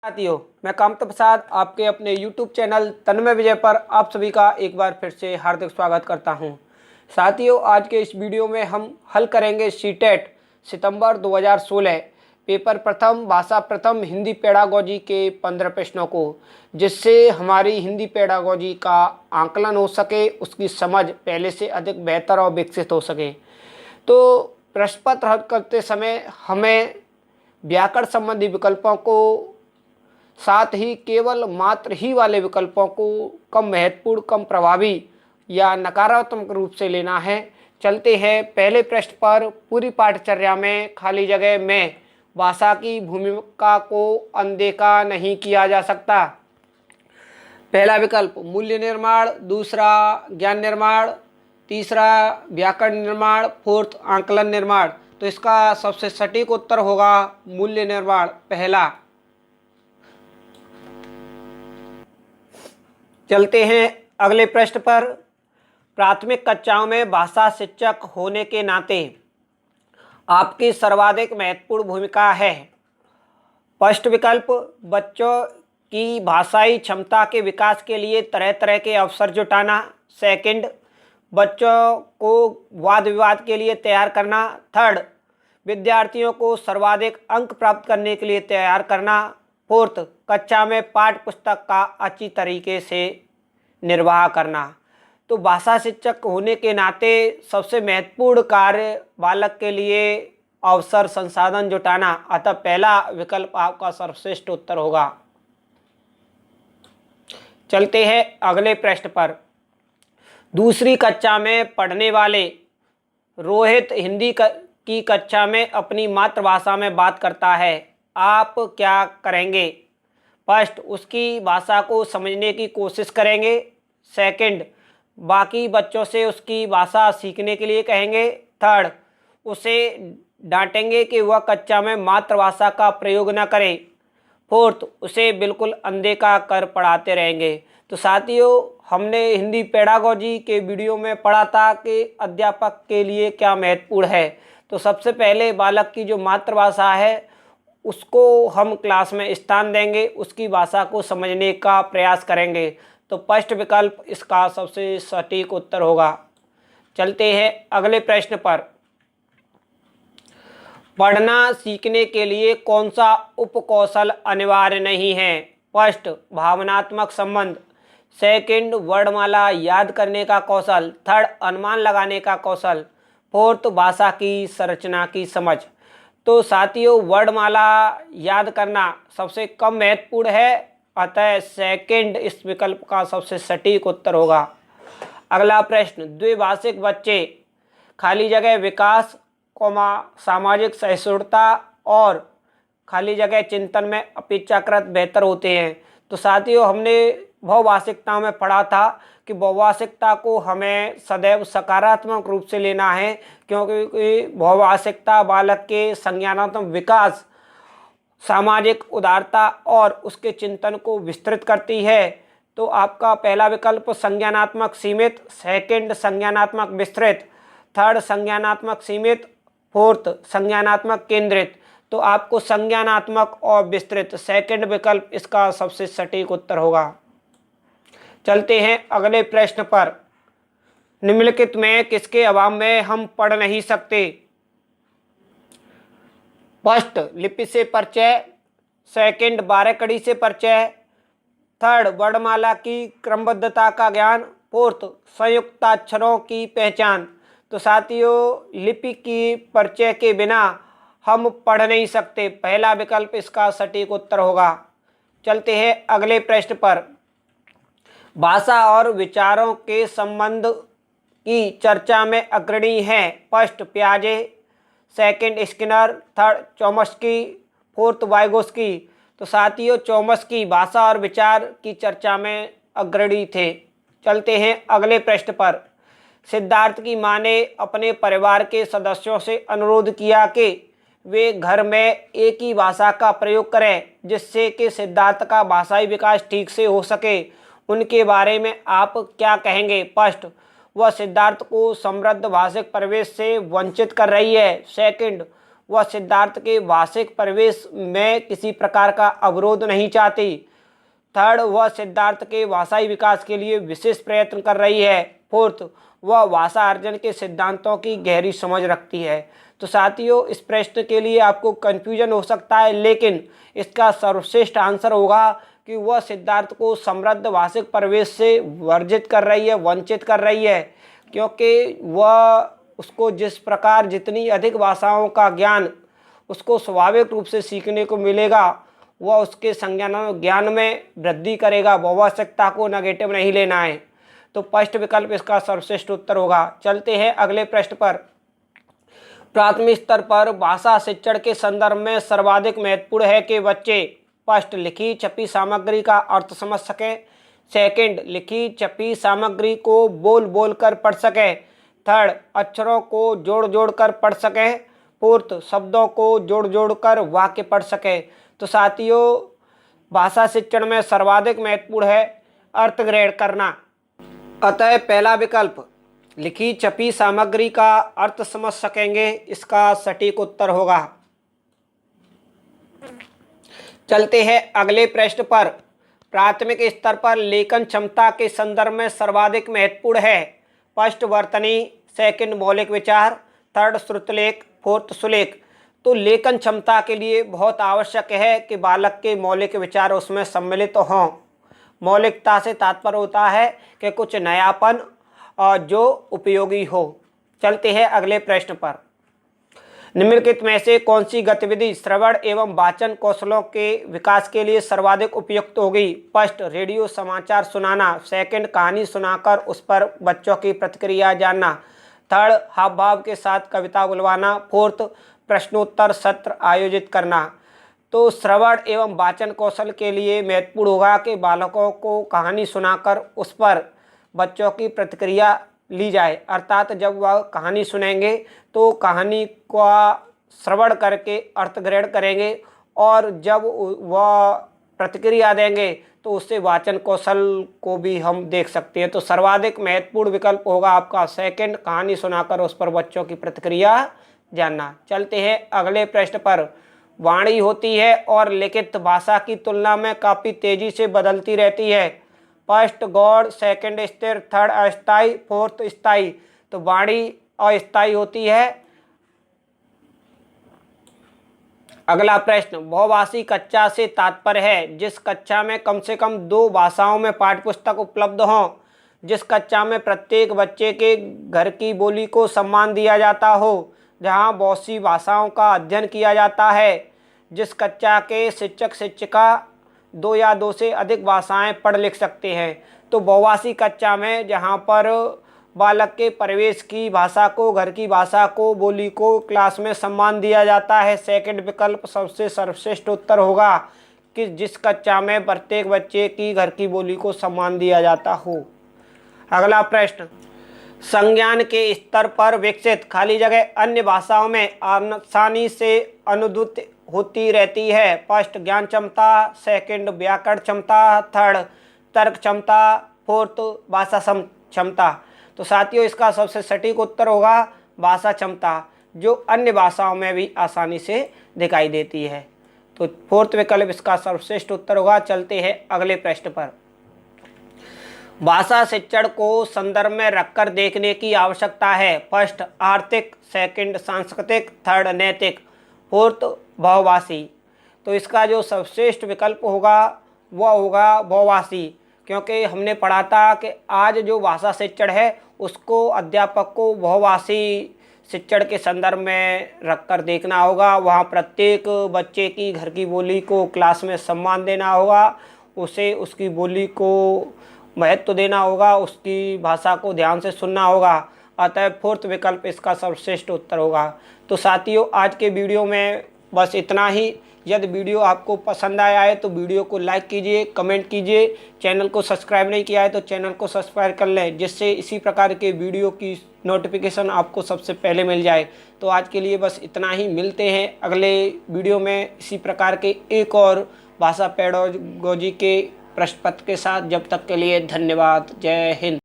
साथियों, मैं कामत प्रसाद आपके अपने YouTube चैनल तन्मय विजय पर आप सभी का एक बार फिर से हार्दिक स्वागत करता हूं। साथियों, आज के इस वीडियो में हम हल करेंगे सीटेट सितंबर 2016 पेपर प्रथम भाषा प्रथम हिंदी पेडागोजी के 15 प्रश्नों को, जिससे हमारी हिंदी पेडागोजी का आकलन हो सके, उसकी समझ पहले से अधिक बेहतर और विकसित हो सके। तो प्रश्न पत्र हल करते समय हमें व्याकरण संबंधी विकल्पों को, साथ ही केवल मात्र ही वाले विकल्पों को कम महत्वपूर्ण, कम प्रभावी या नकारात्मक रूप से लेना है। चलते हैं पहले प्रश्न पर। पूरी पाठचर्या में खाली जगह में भाषा की भूमिका को अनदेखा नहीं किया जा सकता। पहला विकल्प मूल्य निर्माण, दूसरा ज्ञान निर्माण, तीसरा व्याकरण निर्माण, फोर्थ आकलन निर्माण। तो इसका सबसे सटीक उत्तर होगा मूल्य निर्माण, पहला। चलते हैं अगले प्रश्न पर। प्राथमिक कक्षाओं में भाषा शिक्षक होने के नाते आपकी सर्वाधिक महत्वपूर्ण भूमिका है। फर्स्ट विकल्प बच्चों की भाषाई क्षमता के विकास के लिए तरह तरह के अवसर जुटाना। सेकंड, बच्चों को वाद विवाद के लिए तैयार करना। थर्ड, विद्यार्थियों को सर्वाधिक अंक प्राप्त करने के लिए तैयार करना। फोर्थ, कक्षा में पाठ्य पुस्तक का अच्छी तरीके से निर्वाह करना। तो भाषा शिक्षक होने के नाते सबसे महत्वपूर्ण कार्य बालक के लिए अवसर संसाधन जुटाना, अतः पहला विकल्प आपका सर्वश्रेष्ठ उत्तर होगा। चलते हैं अगले प्रश्न पर। दूसरी कक्षा में पढ़ने वाले रोहित हिंदी की कक्षा में अपनी मातृभाषा में बात करता है, आप क्या करेंगे? फर्स्ट, उसकी भाषा को समझने की कोशिश करेंगे। सेकंड, बाकी बच्चों से उसकी भाषा सीखने के लिए कहेंगे। थर्ड, उसे डांटेंगे कि वह कक्षा में मातृभाषा का प्रयोग न करे। फोर्थ, उसे बिल्कुल अनदेखा कर पढ़ाते रहेंगे। तो साथियों, हमने हिंदी पेडागोजी के वीडियो में पढ़ा था कि अध्यापक के लिए क्या महत्वपूर्ण है। तो सबसे पहले बालक की जो मातृभाषा है उसको हम क्लास में स्थान देंगे, उसकी भाषा को समझने का प्रयास करेंगे। तो फर्स्ट विकल्प इसका सबसे सटीक उत्तर होगा। चलते हैं अगले प्रश्न पर। पढ़ना सीखने के लिए कौन सा उपकौशल अनिवार्य नहीं है? फर्स्ट, भावनात्मक संबंध। सेकंड, वर्णमाला याद करने का कौशल। थर्ड, अनुमान लगाने का कौशल। फोर्थ, भाषा की संरचना की समझ। तो साथियों, वर्णमाला याद करना सबसे कम महत्वपूर्ण है, अतः सेकंड इस विकल्प का सबसे सटीक उत्तर होगा। अगला प्रश्न, द्विभाषिक बच्चे खाली जगह विकास, सामाजिक सहिष्णुता और खाली जगह चिंतन में अपेक्षाकृत बेहतर होते हैं। तो साथियों, हमने बहुभाषिकता में पढ़ा था कि बहुभाषिकता को हमें सदैव सकारात्मक रूप से लेना है, क्योंकि बहुभाषिकता बालक के संज्ञानात्मक विकास, सामाजिक उदारता और उसके चिंतन को विस्तृत करती है। तो आपका पहला विकल्प संज्ञानात्मक सीमित, सेकंड संज्ञानात्मक विस्तृत, थर्ड संज्ञानात्मक सीमित, फोर्थ संज्ञानात्मक केंद्रित। तो आपको संज्ञानात्मक और विस्तृत, सेकंड विकल्प इसका सबसे सटीक उत्तर होगा। चलते हैं अगले प्रश्न पर। निम्नलिखित में किसके अभाव में हम पढ़ नहीं सकते? फर्स्ट, लिपि से परिचय। सेकंड, बारहकड़ी से परिचय। थर्ड, वर्णमाला की क्रमबद्धता का ज्ञान। फोर्थ, संयुक्ताक्षरों की पहचान। तो साथियों, लिपि की परिचय के बिना हम पढ़ नहीं सकते, पहला विकल्प इसका सटीक उत्तर होगा। चलते हैं अगले प्रश्न पर। भाषा और विचारों के संबंध की चर्चा में अग्रणी हैं। फर्स्ट, पियाजे। Second, Skinner. Third, Chomsky. Fourth, Vygotsky. तो साथियों, चॉम्स्की भाषा और विचार की चर्चा में अग्रणी थे। चलते हैं अगले प्रश्न पर। सिद्धार्थ की मां ने अपने परिवार के सदस्यों से अनुरोध किया कि वे घर में एक ही भाषा का प्रयोग करें, जिससे कि सिद्धार्थ का भाषाई विकास ठीक से हो सके। उनके बारे में आप क्या कहेंगे? फर्स्ट, वह सिद्धार्थ को समृद्ध भाषिक परिवेश से वंचित कर रही है। सेकंड, वह सिद्धार्थ के भाषिक परिवेश में किसी प्रकार का अवरोध नहीं चाहती। थर्ड, वह सिद्धार्थ के भाषाई विकास के लिए विशेष प्रयत्न कर रही है। फोर्थ, वह भाषा अर्जन के सिद्धांतों की गहरी समझ रखती है। तो साथियों, इस प्रश्न के लिए आपको कन्फ्यूजन हो सकता है, लेकिन इसका सर्वश्रेष्ठ आंसर होगा कि वह सिद्धार्थ को समृद्ध भाषिक परिवेश से वर्जित कर रही है, वंचित कर रही है, क्योंकि वह उसको जिस प्रकार जितनी अधिक भाषाओं का ज्ञान उसको स्वाभाविक रूप से सीखने को मिलेगा, वह उसके संज्ञान ज्ञान में वृद्धि करेगा। बहुभाषिकता को नेगेटिव नहीं लेना है। तो फर्स्ट विकल्प इसका सर्वश्रेष्ठ उत्तर होगा। चलते हैं अगले प्रश्न पर। प्राथमिक स्तर पर भाषा शिक्षण के संदर्भ में सर्वाधिक महत्वपूर्ण है कि बच्चे फर्स्ट, लिखी छपी सामग्री का अर्थ समझ सकें। सेकंड, लिखी छपी सामग्री को बोल बोल कर पढ़ सकें। थर्ड, अक्षरों को जोड़ जोड़ कर पढ़ सकें। फोर्थ, शब्दों को जोड़ जोड़ कर वाक्य पढ़ सकें। तो साथियों, भाषा शिक्षण में सर्वाधिक महत्वपूर्ण है अर्थ ग्रहण करना। अतः पहला विकल्प, लिखी छपी सामग्री का अर्थ समझ सकेंगे, इसका सटीक उत्तर होगा। चलते हैं अगले प्रश्न पर। प्राथमिक स्तर पर लेखन क्षमता के संदर्भ में सर्वाधिक महत्वपूर्ण है फर्स्ट, वर्तनी। सेकंड, मौलिक विचार। थर्ड, श्रुतलेख। फोर्थ, सुलेख। तो लेखन क्षमता के लिए बहुत आवश्यक है कि बालक के मौलिक विचार उसमें सम्मिलित हों। मौलिकता से तात्पर्य होता है कि कुछ नयापन और जो उपयोगी हो। चलते हैं अगले प्रश्न पर। निम्नलिखित में से कौन सी गतिविधि श्रवण एवं वाचन कौशलों के विकास के लिए सर्वाधिक उपयुक्त होगी? फर्स्ट, रेडियो समाचार सुनाना। सेकंड, कहानी सुनाकर उस पर बच्चों की प्रतिक्रिया जानना। थर्ड, हाव भाव के साथ कविता बुलवाना। फोर्थ, प्रश्नोत्तर सत्र आयोजित करना। तो श्रवण एवं वाचन कौशल के लिए महत्वपूर्ण होगा कि बालकों को कहानी सुनाकर उस पर बच्चों की प्रतिक्रिया ली जाए। अर्थात जब वह कहानी सुनेंगे तो कहानी का श्रवण करके अर्थ ग्रहण करेंगे, और जब वह प्रतिक्रिया देंगे तो उससे वाचन कौशल को भी हम देख सकते हैं। तो सर्वाधिक महत्वपूर्ण विकल्प होगा आपका सेकंड, कहानी सुनाकर उस पर बच्चों की प्रतिक्रिया जानना। चलते हैं अगले प्रश्न पर। वाणी होती है और लिखित भाषा की तुलना में काफ़ी तेजी से बदलती रहती है। फर्स्ट, गौड़। सेकंड, स्थिर। थर्ड, अस्थायी। फोर्थ, स्थायी। तो वाणी अस्थायी होती है। अगला प्रश्न, बहुभाषी कक्षा से तात्पर्य है जिस कक्षा में कम से कम 2 भाषाओं में पाठ्यपुस्तक उपलब्ध हों, जिस कक्षा में प्रत्येक बच्चे के घर की बोली को सम्मान दिया जाता हो, जहां बहुत सी भाषाओं का अध्ययन किया जाता है, जिस कक्षा के शिक्षक शिक्षिका 2 या 2 से अधिक भाषाएं पढ़ लिख सकते हैं। तो बहुभाषी कक्षा में जहां पर बालक के परिवेश की भाषा को, घर की भाषा को, बोली को क्लास में सम्मान दिया जाता है। सेकंड विकल्प सबसे सर्वश्रेष्ठ उत्तर होगा कि जिस कक्षा में प्रत्येक बच्चे की घर की बोली को सम्मान दिया जाता हो। अगला प्रश्न, संज्ञान के स्तर पर विकसित खाली जगह अन्य भाषाओं में आसानी से अनुदित होती रहती है। फर्स्ट, ज्ञान क्षमता। सेकंड, व्याकरण क्षमता। थर्ड, तर्क क्षमता। फोर्थ, भाषा क्षमता। तो साथियों, इसका सबसे सटीक उत्तर होगा भाषा क्षमता, जो अन्य भाषाओं में भी आसानी से दिखाई देती है। तो फोर्थ विकल्प इसका सर्वश्रेष्ठ उत्तर होगा। चलते हैं अगले प्रश्न पर। भाषा शिक्षण को संदर्भ में रखकर देखने की आवश्यकता है। फर्स्ट, आर्थिक। सेकंड, सांस्कृतिक। थर्ड, नैतिक। फोर्थ, बहुभाषी। तो इसका जो सर्वश्रेष्ठ विकल्प होगा वह होगा बहुभाषी, क्योंकि हमने पढ़ा था कि आज जो भाषा शिक्षण है उसको अध्यापक को बहुभाषी शिक्षण के संदर्भ में रखकर देखना होगा। वहाँ प्रत्येक बच्चे की घर की बोली को क्लास में सम्मान देना होगा, उसे उसकी बोली को महत्व देना होगा, उसकी भाषा को ध्यान से सुनना होगा। अतः फोर्थ विकल्प इसका सर्वश्रेष्ठ उत्तर होगा। तो साथियों, आज के वीडियो में बस इतना ही। यदि वीडियो आपको पसंद आया है तो वीडियो को लाइक कीजिए, कमेंट कीजिए। चैनल को सब्सक्राइब नहीं किया है तो चैनल को सब्सक्राइब कर लें, जिससे इसी प्रकार के वीडियो की नोटिफिकेशन आपको सबसे पहले मिल जाए। तो आज के लिए बस इतना ही। मिलते हैं अगले वीडियो में इसी प्रकार के एक और भाषा पेडागोजी के प्रश्न पत्र के साथ। जब तक के लिए धन्यवाद। जय हिंद।